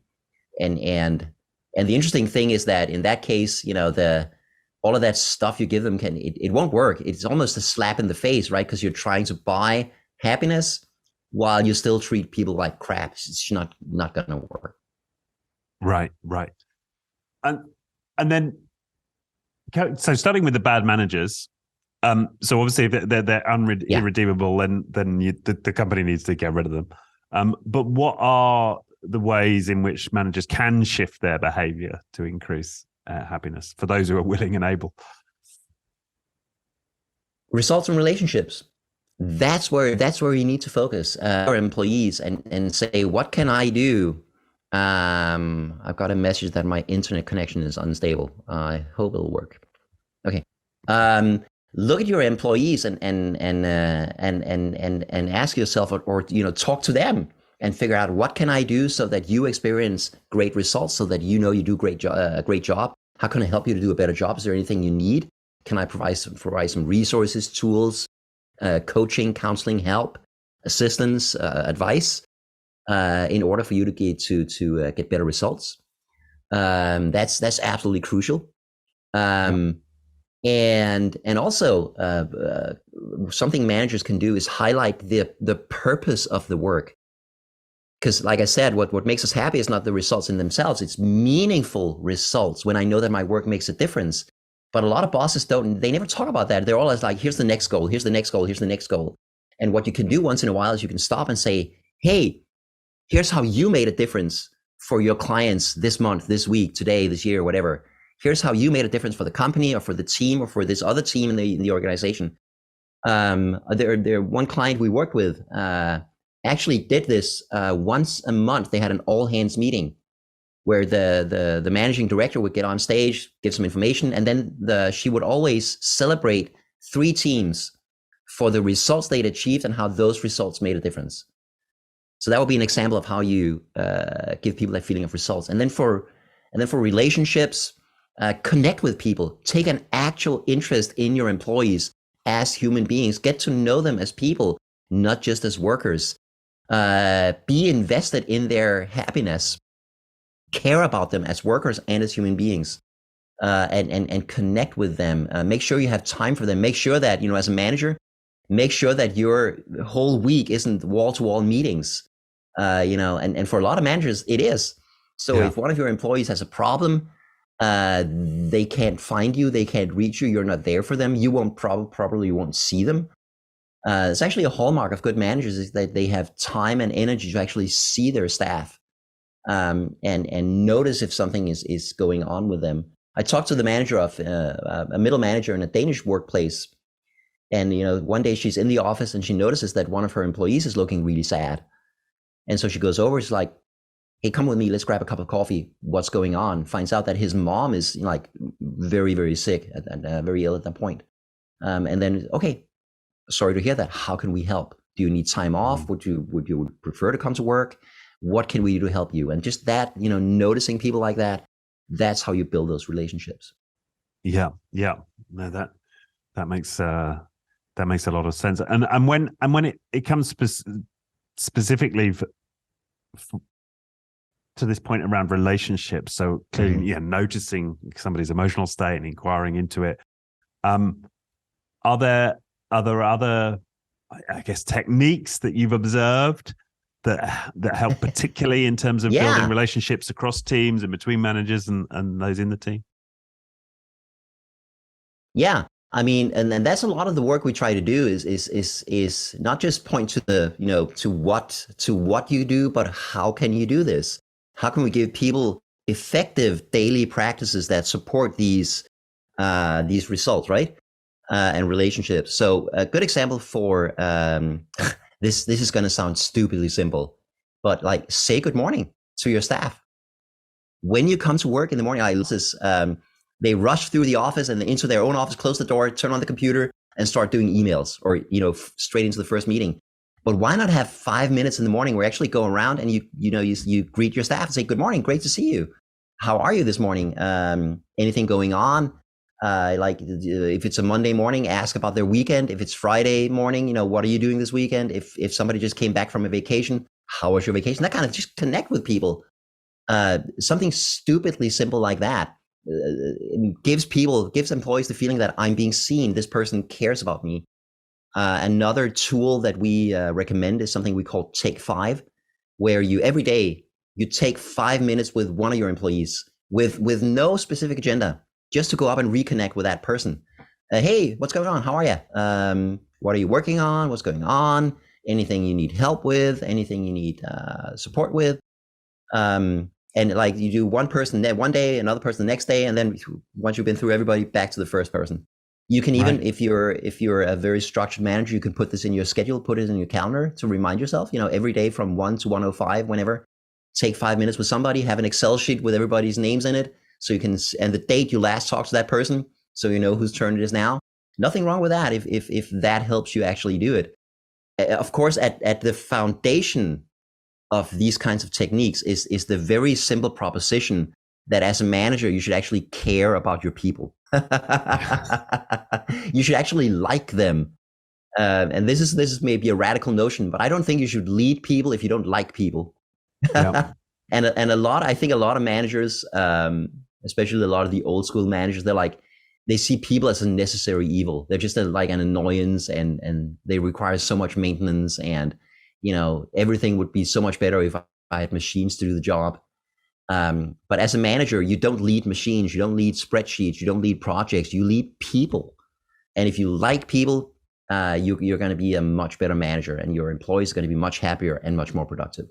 the interesting thing is that in that case, all of that stuff you give them it won't work. It's almost a slap in the face, right? Because you're trying to buy happiness while you still treat people like crap. It's not going to work. Right. And then, so starting with the bad managers, so obviously they're irredeemable, then the company needs to get rid of them. But what are the ways in which managers can shift their behavior to increase happiness for those who are willing and able? Results and relationships. That's where you need to focus our employees and say, what can I do? I've got a message that my internet connection is unstable. I hope it'll work. Okay. Look at your employees and ask yourself, or talk to them and figure out, what can I do so that you experience great results, so that you do a great job? How can I help you to do a better job? Is there anything you need? Can I provide some resources, tools, coaching, counseling, help, assistance, advice? In order for you to get better results. That's absolutely crucial. And also something managers can do is highlight the purpose of the work. Because like I said, what makes us happy is not the results in themselves. It's meaningful results when I know that my work makes a difference. But a lot of bosses they never talk about that. They're always like, here's the next goal, here's the next goal, here's the next goal. And what you can do once in a while is you can stop and say, hey, here's how you made a difference for your clients this month, this week, today, this year, whatever. Here's how you made a difference for the company or for the team or for this other team in the organization. There one client we worked with actually did this once a month. They had an all hands meeting where the managing director would get on stage, give some information, and then she would always celebrate 3 teams for the results they'd achieved and how those results made a difference. So that would be an example of how you give people that feeling of results. And then for relationships, connect with people, take an actual interest in your employees as human beings, get to know them as people, not just as workers. Be invested in their happiness, care about them as workers and as human beings, and connect with them. Make sure you have time for them. Make sure that, as a manager, make sure that your whole week isn't wall-to-wall meetings. And for a lot of managers, it is. So if one of your employees has a problem, they can't find you, they can't reach you, you're not there for them, you won't probably won't see them. It's actually a hallmark of good managers is that they have time and energy to actually see their staff, and notice if something is going on with them. I talked to the manager of a middle manager in a Danish workplace, and one day she's in the office and she notices that one of her employees is looking really sad. And so she goes over, she's like, hey, come with me, let's grab a cup of coffee. What's going on? Finds out that his mom is like very, very sick and very ill at that point. And then, okay, sorry to hear that. How can we help? Do you need time off? Would you prefer to come to work? What can we do to help you? And just that, noticing people like that, that's how you build those relationships. Yeah. No, that makes a lot of sense. And when it comes specifically to this point around relationships, so clearly, noticing somebody's emotional state and inquiring into it. Are there other, I guess, techniques that you've observed that help particularly in terms of building relationships across teams and between managers and those in the team? Yeah. I mean, and that's a lot of the work we try to do is not just point to the, to what you do, but how can you do this? How can we give people effective daily practices that support these results, right? And relationships. So a good example for this is going to sound stupidly simple, but like say good morning to your staff. When you come to work in the morning, they rush through the office and into their own office, close the door, turn on the computer, and start doing emails or straight into the first meeting. But why not have 5 minutes in the morning where you actually go around and you greet your staff and say, good morning, great to see you. How are you this morning? Anything going on? Like if it's a Monday morning, ask about their weekend. If it's Friday morning, what are you doing this weekend? If somebody just came back from a vacation, how was your vacation? That kind of just connect with people. Something stupidly simple like that gives employees the feeling that I'm being seen. This person cares about me. Another tool that we recommend is something we call Take 5, where every day you take 5 minutes with one of your employees with no specific agenda, just to go up and reconnect with that person. Hey, what's going on? How are you? What are you working on? What's going on? Anything you need help with? Anything you need support with? And like you do one person one day, another person the next day, and then once you've been through everybody, back to the first person. You can even, if you're a very structured manager, you can put this in your schedule, put it in your calendar to remind yourself, every day from 1 to 1:05, whenever, take 5 minutes with somebody, have an Excel sheet with everybody's names in it. So you can, and the date you last talked to that person, so you know whose turn it is now. Nothing wrong with that if that helps you actually do it. Of course, at the foundation of these kinds of techniques is the very simple proposition that as a manager, you should actually care about your people. You should actually like them. And this is maybe a radical notion, but I don't think you should lead people if you don't like people. Yeah. and I think a lot of managers, especially a lot of the old school managers, they see people as a necessary evil. They're just like an annoyance, and they require so much maintenance, and everything would be so much better if I had machines to do the job. But as a manager, you don't lead machines, you don't lead spreadsheets, you don't lead projects, you lead people. And if you like people, you're going to be a much better manager, and your employees are going to be much happier and much more productive.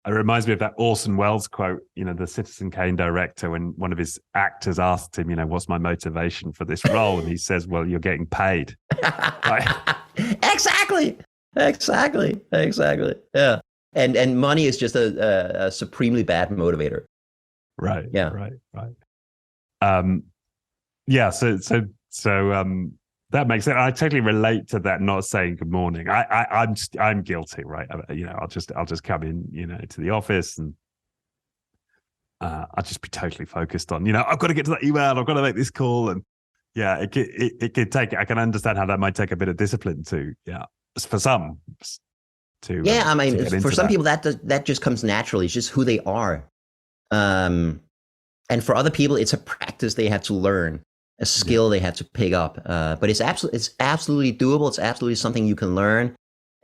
It reminds me of that Orson Welles quote, the Citizen Kane director, when one of his actors asked him, what's my motivation for this role? And he says, well, you're getting paid. Right. Exactly. Yeah. And money is just a supremely bad motivator. Right. Yeah. Right. Yeah. So that makes sense. I totally relate to that. Not saying good morning. I'm guilty, right? I'll just come in, to the office, and I'll just be totally focused on, I've got to get to that email. I've got to make this call, and yeah, it could take. I can understand how that might take a bit of discipline to, for some. I mean, for some people that just comes naturally. It's just who they are, and for other people, it's a practice they have to learn. A skill they have to pick up, but it's absolutely doable. It's absolutely something you can learn,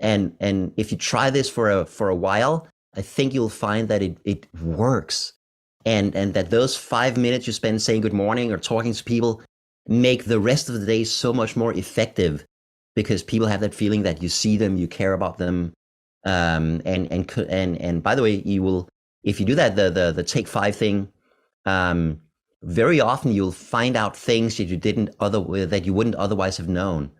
and if you try this for a while, I think you'll find that it works, and that those 5 minutes you spend saying good morning or talking to people make the rest of the day so much more effective, because people have that feeling that you see them, you care about them, and by the way, you will, if you do that, the take 5 thing. Very often you'll find out things that you wouldn't otherwise have known.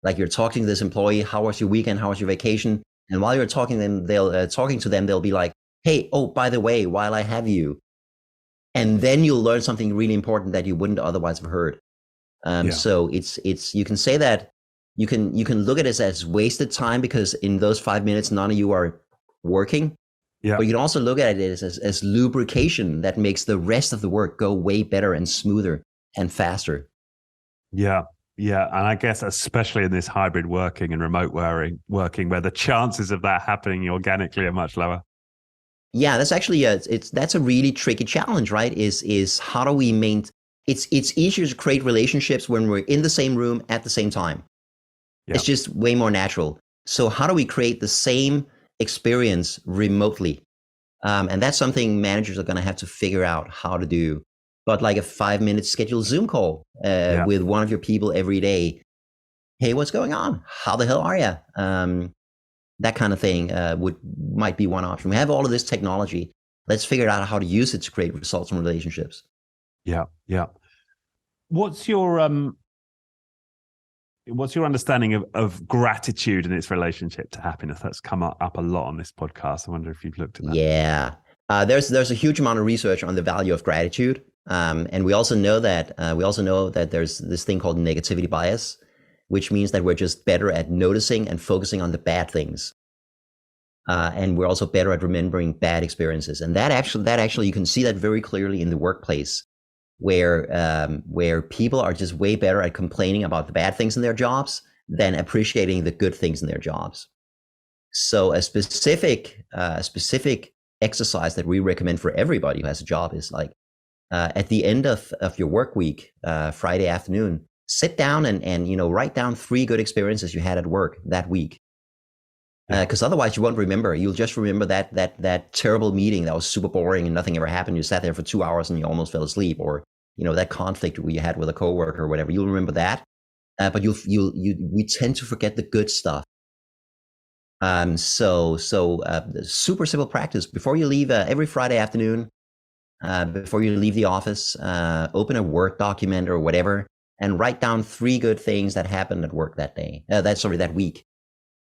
Like you're talking to this employee, how was your weekend? How was your vacation? And while you're talking to them, they'll be like, hey, oh, by the way, while I have you. And then you'll learn something really important that you wouldn't otherwise have heard. So it's you can say that you can look at it as wasted time, because in those 5 minutes, none of you are working. Yeah. But you can also look at it as lubrication that makes the rest of the work go way better and smoother and faster. Yeah. And I guess especially in this hybrid working and remote working, where the chances of that happening organically are much lower. Yeah, that's actually that's a really tricky challenge, right? Is how do we it's easier to create relationships when we're in the same room at the same time. Yeah. It's just way more natural. So how do we create the same experience remotely? And that's something managers are going to have to figure out how to do. But like a 5-minute scheduled Zoom call with one of your people every day. Hey, what's going on? How the hell are you? That kind of thing might be one option. We have all of this technology. Let's figure out how to use it to create results and relationships. Yeah. What's your understanding of gratitude and its relationship to happiness? That's come up a lot on this podcast. I wonder if you've looked at that. Yeah, there's a huge amount of research on the value of gratitude, and we also know that there's this thing called negativity bias, which means that we're just better at noticing and focusing on the bad things, and we're also better at remembering bad experiences. And that actually you can see that very clearly in the workplace, where people are just way better at complaining about the bad things in their jobs than appreciating the good things in their jobs. So a specific exercise that we recommend for everybody who has a job is like at the end of your work week, Friday afternoon, sit down and write down 3 good experiences you had at work that week. Because otherwise you won't remember. You'll just remember that terrible meeting that was super boring and nothing ever happened. You sat there for 2 hours and you almost fell asleep, or that conflict you had with a coworker or whatever. You'll remember that, but we tend to forget the good stuff. So super simple practice before you leave every Friday afternoon. Before you leave the office, open a Word document or whatever, and write down 3 good things that happened at work that day. That week.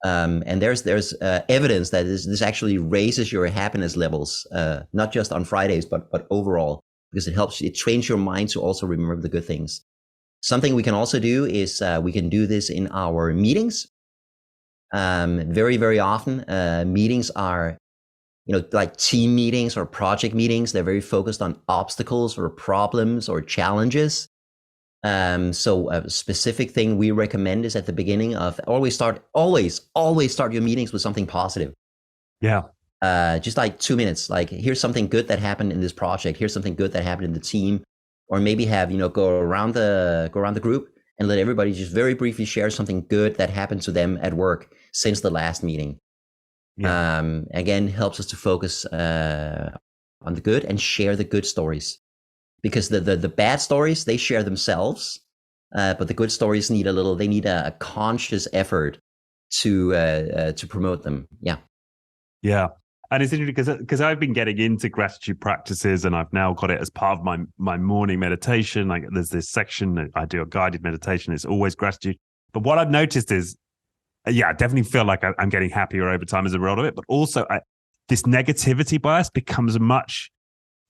And there's evidence that this actually raises your happiness levels, not just on Fridays, but overall, because it trains your mind to also remember the good things. Something we can also do is we can do this in our meetings. Very, very often, meetings are, like team meetings or project meetings. They're very focused on obstacles or problems or challenges. So a specific thing we recommend is at the beginning of always start your meetings with something positive. Yeah. Just like 2 minutes, like here's something good that happened in this project. Here's something good that happened in the team, or maybe have, go around the group and let everybody just very briefly share something good that happened to them at work since the last meeting. Yeah. Again, helps us to focus on the good and share the good stories. Because the bad stories, they share themselves, but the good stories need a conscious effort to promote them. Yeah. Yeah. And it's interesting because I've been getting into gratitude practices, and I've now got it as part of my morning meditation. Like there's this section that I do a guided meditation. It's always gratitude. But what I've noticed is, I definitely feel like I'm getting happier over time as a result of it. But also, this negativity bias becomes much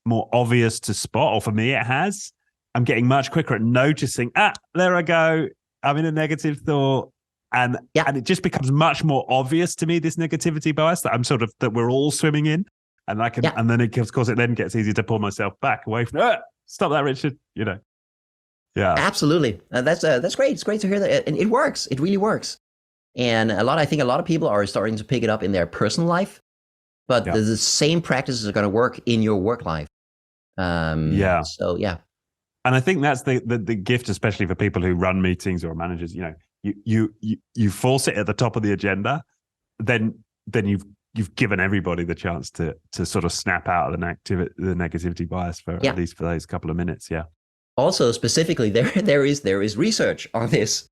more obvious to spot, or for me, it has. I'm getting much quicker at noticing. There I go. I'm in a negative thought. And it just becomes much more obvious to me, this negativity bias that we're all swimming in. And and then of course it then gets easy to pull myself back away from, stop that, Richard, Yeah. Absolutely. That's great. It's great to hear that. And it works. It really works. And I think a lot of people are starting to pick it up in their personal life, but the same practices are going to work in your work life. So yeah. And I think that's the gift, especially for people who run meetings or managers, you force it at the top of the agenda, then you've given everybody the chance to sort of snap out of the negativity bias for at least for those couple of minutes. Yeah. Also, specifically, there is research on this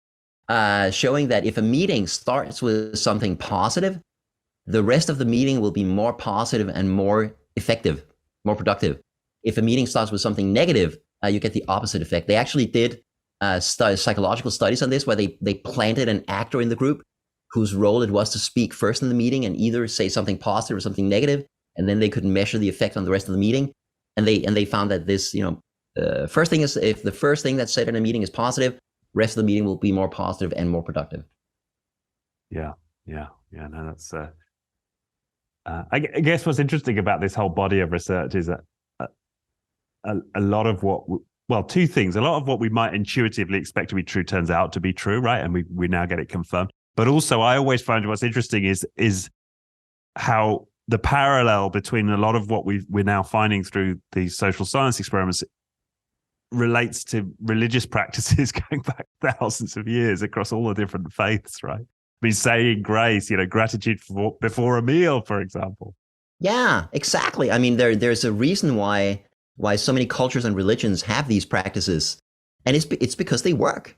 showing that if a meeting starts with something positive, the rest of the meeting will be more positive and more effective, more productive. If a meeting starts with something negative, you get the opposite effect. They actually did psychological studies on this, where they planted an actor in the group whose role it was to speak first in the meeting and either say something positive or something negative, and then they could measure the effect on the rest of the meeting. And they found that this, first thing is, if the first thing that's said in a meeting is positive, rest of the meeting will be more positive and more productive. Yeah. No, that's. I guess what's interesting about this whole body of research is that a lot of two things. A lot of what we might intuitively expect to be true turns out to be true, right? And we now get it confirmed. But also, I always find what's interesting is how the parallel between a lot of what we're now finding through these social science experiments relates to religious practices going back thousands of years across all the different faiths, right? Be saying grace, gratitude before a meal, for example. Yeah, exactly. I mean, there's a reason why so many cultures and religions have these practices, and it's because they work.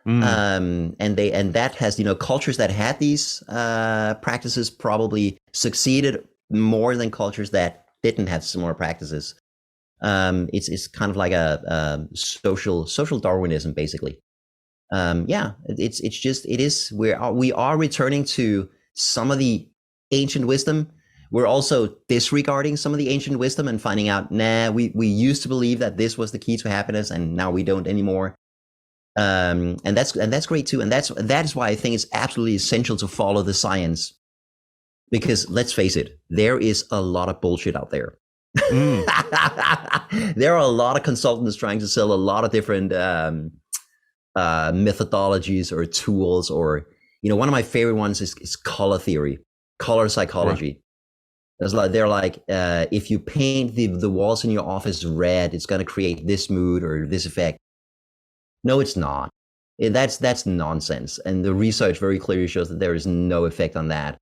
And that has, cultures that had these practices probably succeeded more than cultures that didn't have similar practices. It's kind of like a social Darwinism, basically. We are returning to some of the ancient wisdom. We're also disregarding some of the ancient wisdom and finding out, we used to believe that this was the key to happiness, and now we don't anymore. And that's great too. And that is why I think it's absolutely essential to follow the science, because let's face it, there is a lot of bullshit out there. There are a lot of consultants trying to sell a lot of different methodologies or tools, or one of my favorite ones is color theory, color psychology. They're like, if you paint the walls in your office red, it's going to create this mood or this effect. No, it's not. That's nonsense. And the research very clearly shows that there is no effect on that.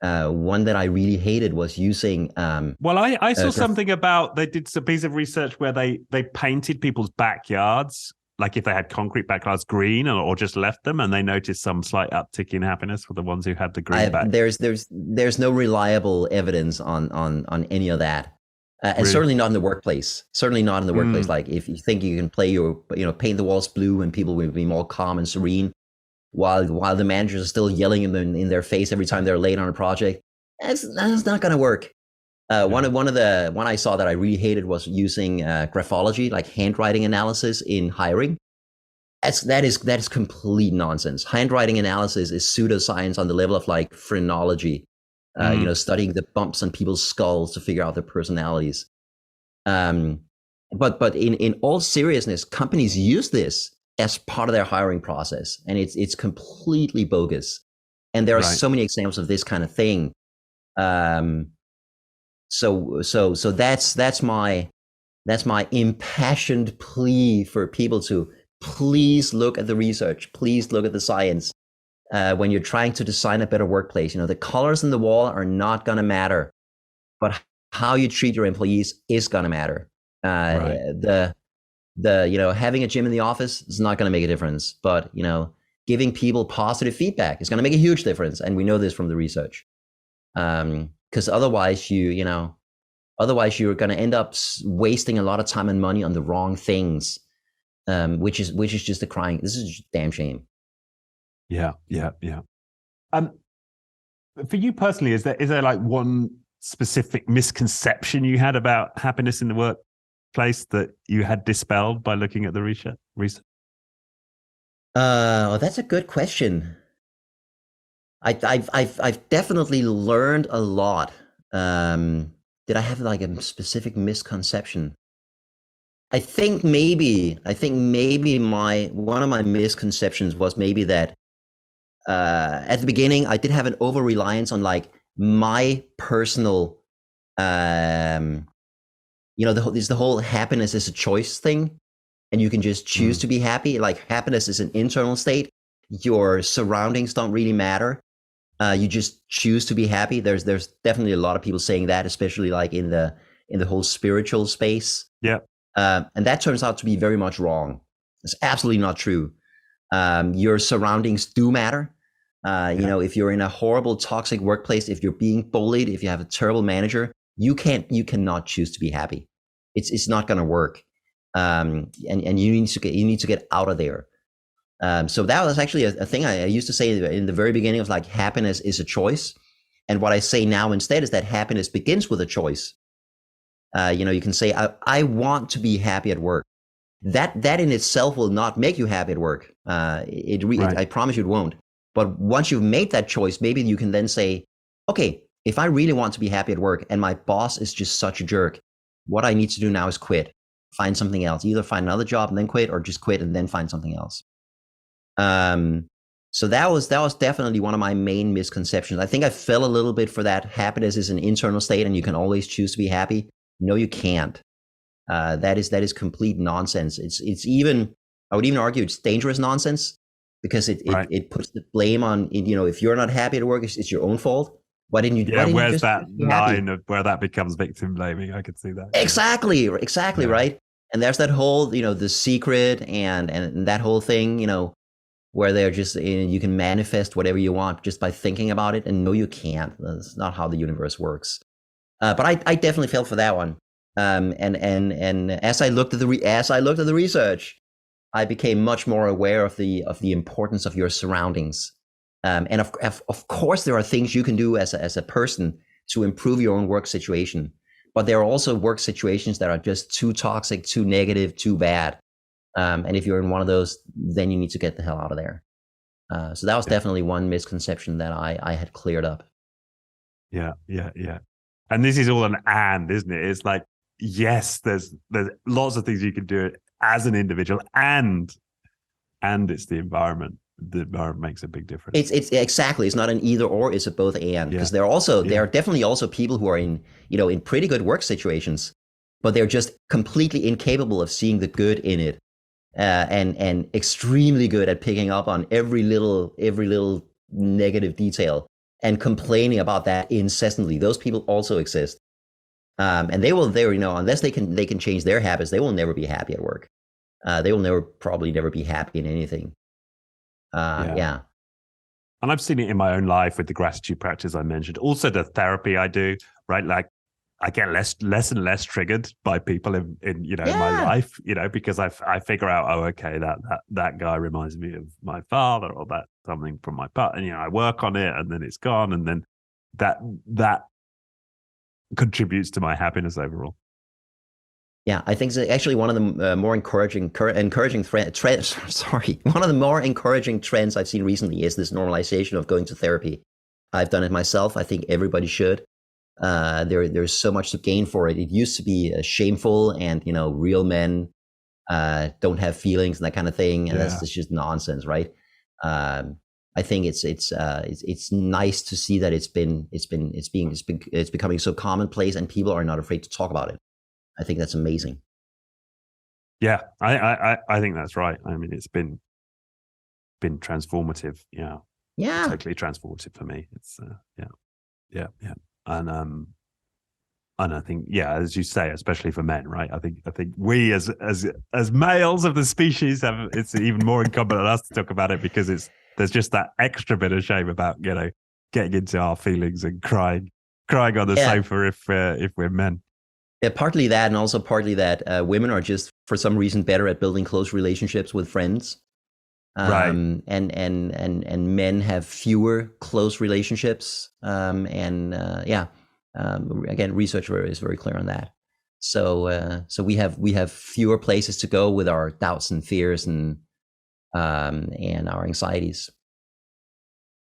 One that I really hated was using. I saw something about, they did a piece of research where they painted people's backyards, like if they had concrete backyards, green, or just left them, and they noticed some slight uptick in happiness for the ones who had the green back. There's no reliable evidence on any of that. And really? Certainly not in the workplace. Certainly not in the workplace. Like if you think you can paint the walls blue and people will be more calm and serene, while the managers are still yelling in their face every time they're late on a project, that's not going to work. One I saw that I really hated was using graphology, like handwriting analysis in hiring. That is complete nonsense. Handwriting analysis is pseudoscience on the level of like phrenology. Studying the bumps on people's skulls to figure out their personalities. But in all seriousness, companies use this as part of their hiring process, and it's completely bogus. And there are so many examples of this kind of thing. So that's my impassioned plea for people to please look at the research, please look at the science. When you're trying to design a better workplace, the colors in the wall are not going to matter, but how you treat your employees is going to matter. The having a gym in the office is not going to make a difference, but giving people positive feedback is going to make a huge difference, and we know this from the research. Because because otherwise otherwise you're going to end up wasting a lot of time and money on the wrong things, which is just a crying. This is just a damn shame. Yeah. For you personally, is there like one specific misconception you had about happiness in the workplace that you had dispelled by looking at the research? Well, that's a good question. I've definitely learned a lot. Did I have like a specific misconception? I think maybe one of my misconceptions was maybe that at the beginning I did have an over reliance on like my personal, the whole happiness is a choice thing, and you can just choose to be happy. Like happiness is an internal state. Your surroundings don't really matter. You just choose to be happy. There's definitely a lot of people saying that, especially like in the whole spiritual space. Yeah. And that turns out to be very much wrong. It's absolutely not true. Your surroundings do matter. If you're in a horrible, toxic workplace, if you're being bullied, if you have a terrible manager, you cannot choose to be happy. It's not going to work. And you need to get out of there. So that was actually a thing I used to say in the very beginning of like happiness is a choice. And what I say now instead is that happiness begins with a choice. You can say, I want to be happy at work. That in itself will not make you happy at work. I promise you it won't. But once you've made that choice, maybe you can then say, okay, if I really want to be happy at work and my boss is just such a jerk, what I need to do now is quit, find something else, either find another job and then quit, or just quit and then find something else. So that was definitely one of my main misconceptions. I think I fell a little bit for that. Happiness is an internal state and you can always choose to be happy. No, you can't. That is complete nonsense. It's even, I would even argue it's dangerous nonsense, because it puts the blame on, if you're not happy at work, it's your own fault. Why didn't you? Yeah, where's that line of where that becomes victim blaming? I could see that. Exactly, yeah. Right. And there's that whole, The Secret and that whole thing, where they're just, you can manifest whatever you want just by thinking about it. And no, you can't. That's not how the universe works. But I definitely fell for that one. And as I looked at the research, I became much more aware of the importance of your surroundings. And of course, there are things you can do as a person to improve your own work situation. But there are also work situations that are just too toxic, too negative, too bad. And if you're in one of those, then you need to get the hell out of there. So that was definitely one misconception that I had cleared up. Yeah. And this is all an and, isn't it? It's like, yes, there's lots of things you can do as an individual, and it's the environment. The environment makes a big difference. It's exactly. It's not an either or. It's a both and. Because there are definitely also people who are in pretty good work situations, but they're just completely incapable of seeing the good in it, and extremely good at picking up on every little negative detail and complaining about that incessantly. Those people also exist. And unless they can change their habits, they will never be happy at work. They will probably never be happy in anything. Yeah. And I've seen it in my own life with the gratitude practice I mentioned. Also the therapy I do, right? Like I get less and less triggered by people in my life, because I figure out, oh, okay, that guy reminds me of my father, or that something from my part, and I work on it, and then it's gone, and then that contributes to my happiness overall. Yeah, I think it's actually one of the more encouraging trends. Sorry, one of the more encouraging trends I've seen recently is this normalization of going to therapy. I've done it myself. I think everybody should. There's so much to gain for it. It used to be shameful, and real men don't have feelings and that kind of thing, and that's just nonsense, right? I think it's nice to see that it's becoming so commonplace, and people are not afraid to talk about it. I think that's amazing. Yeah, I think that's right. I mean, it's been transformative. Yeah, totally transformative for me. It's yeah, and I think as you say, especially for men, right? I think we as males of the species it's even more incumbent on us to talk about it, because there's just that extra bit of shame about getting into our feelings and crying crying on the Yeah. sofa if we're men. Yeah, partly that, and also partly that women are just for some reason better at building close relationships with friends. Right. And men have fewer close relationships. Again, research is very clear on that. So we have fewer places to go with our doubts and fears and our anxieties.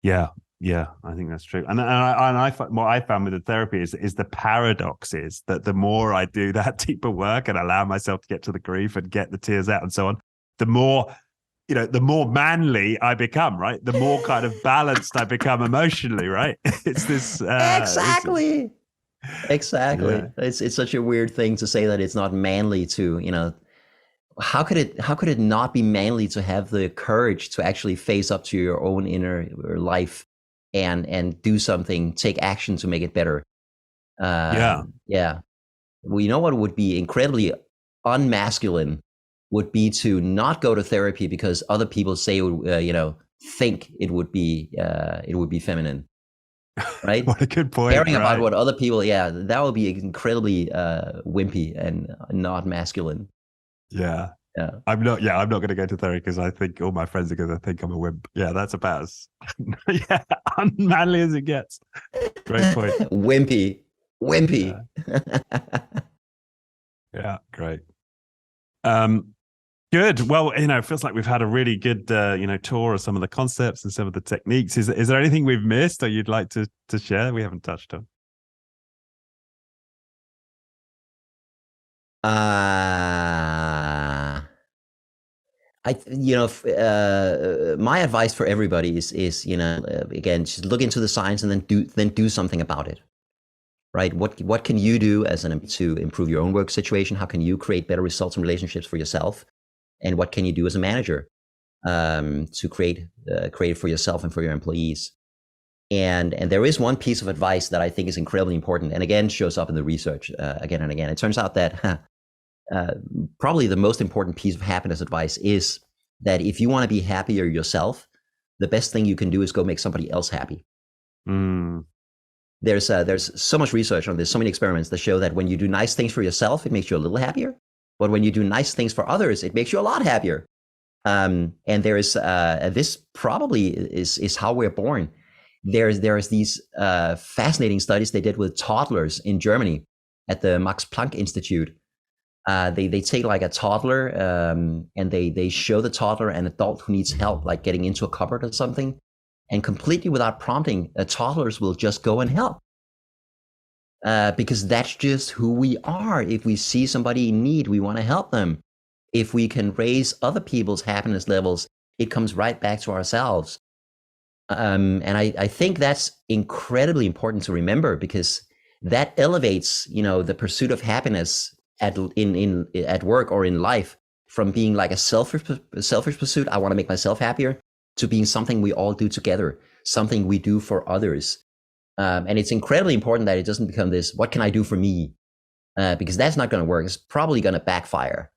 Yeah, yeah, I think that's true. And what I found with the therapy is the paradox is that the more I do that deeper work and allow myself to get to the grief and get the tears out and so on, the more the more manly I become, right? The more kind of balanced I become emotionally, right? It's this Exactly. Yeah. It's such a weird thing to say that it's not manly to, how could it not be manly to have the courage to actually face up to your own inner life and do something, take action to make it better? Yeah. Well, you know what would be incredibly unmasculine would be to not go to therapy because other people say, think it would be feminine, right? What a good point. Caring about right. what other people, that would be incredibly wimpy and not masculine. Yeah. Yeah. I'm not going to go to therapy because I think all my friends are going to think I'm a wimp. Yeah, that's about as unmanly as it gets. Great point. Wimpy. Yeah, great. Good. Well, it feels like we've had a really good, tour of some of the concepts and some of the techniques. Is there anything we've missed or you'd like to share we haven't touched on? My advice for everybody is again, just look into the science and then do something about it. Right? What can you do to improve your own work situation? How can you create better results and relationships for yourself? And what can you do as a manager to create it for yourself and for your employees? And there is one piece of advice that I think is incredibly important, and again shows up in the research again and again. It turns out that probably the most important piece of happiness advice is that if you want to be happier yourself, the best thing you can do is go make somebody else happy. There's so much research on this, so many experiments that show that when you do nice things for yourself, it makes you a little happier. But when you do nice things for others, it makes you a lot happier. And there is this probably is how we're born. There's these fascinating studies they did with toddlers in Germany at the Max Planck Institute. They take like a toddler and they show the toddler an adult who needs help, like getting into a cupboard or something, and completely without prompting, toddlers will just go and help. Because that's just who we are. If we see somebody in need, we want to help them. If we can raise other people's happiness levels, it comes right back to ourselves. And I think that's incredibly important to remember, because that elevates, the pursuit of happiness at work or in life from being like a selfish pursuit, I want to make myself happier, to being something we all do together, something we do for others. And it's incredibly important that it doesn't become this, what can I do for me? Because that's not going to work. It's probably going to backfire.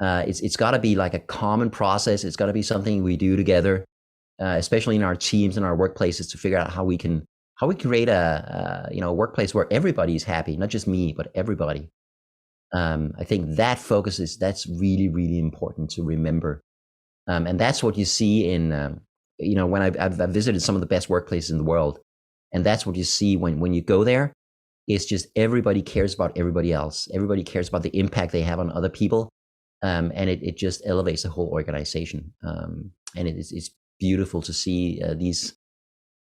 It's got to be like a common process. It's got to be something we do together, especially in our teams and our workplaces, to figure out how we create a workplace where everybody's happy, not just me, but everybody. I think that's really, really important to remember. And that's what you see in, when I've visited some of the best workplaces in the world. And that's what you see when you go there. It's just everybody cares about everybody else. Everybody cares about the impact they have on other people. And it just elevates the whole organization. And it's beautiful to see these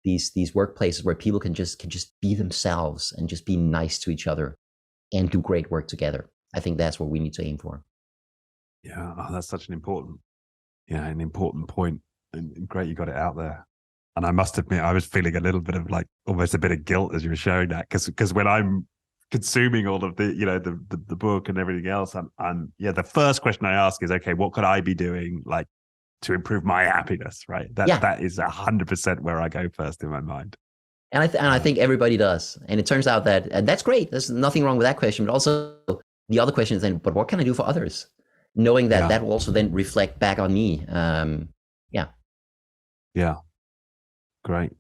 workplaces where people can just be themselves and just be nice to each other and do great work together. I think that's what we need to aim for. Yeah, that's such an important point. And great you got it out there. And I must admit, I was feeling a little bit of like almost a bit of guilt as you were showing that, because when I'm consuming all of the the book and everything else, I'm the first question I ask is, okay, what could I be doing like to improve my happiness, right? That is 100% where I go first in my mind. And I think everybody does. And it turns out that that's great. There's nothing wrong with that question. But also the other question is then, but what can I do for others? Knowing that that will also then reflect back on me. Yeah. Great.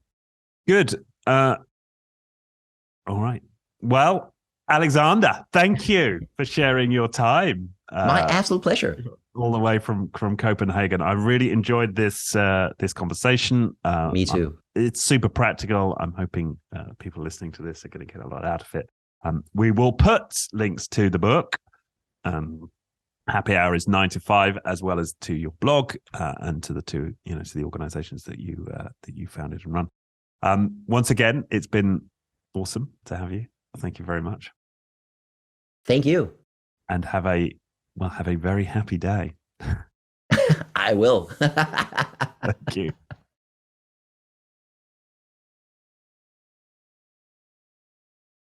Good. All right. Well, Alexander, thank you for sharing your time. My absolute pleasure. All the way from Copenhagen. I really enjoyed this conversation. Me too. It's super practical. I'm hoping people listening to this are going to get a lot out of it. We will put links to the book. Happy Hour is 9 to 5, as well as to your blog and to to the organizations that you founded and run. Once again, it's been awesome to have you. Thank you very much. Thank you. And have a very happy day. I will. Thank you.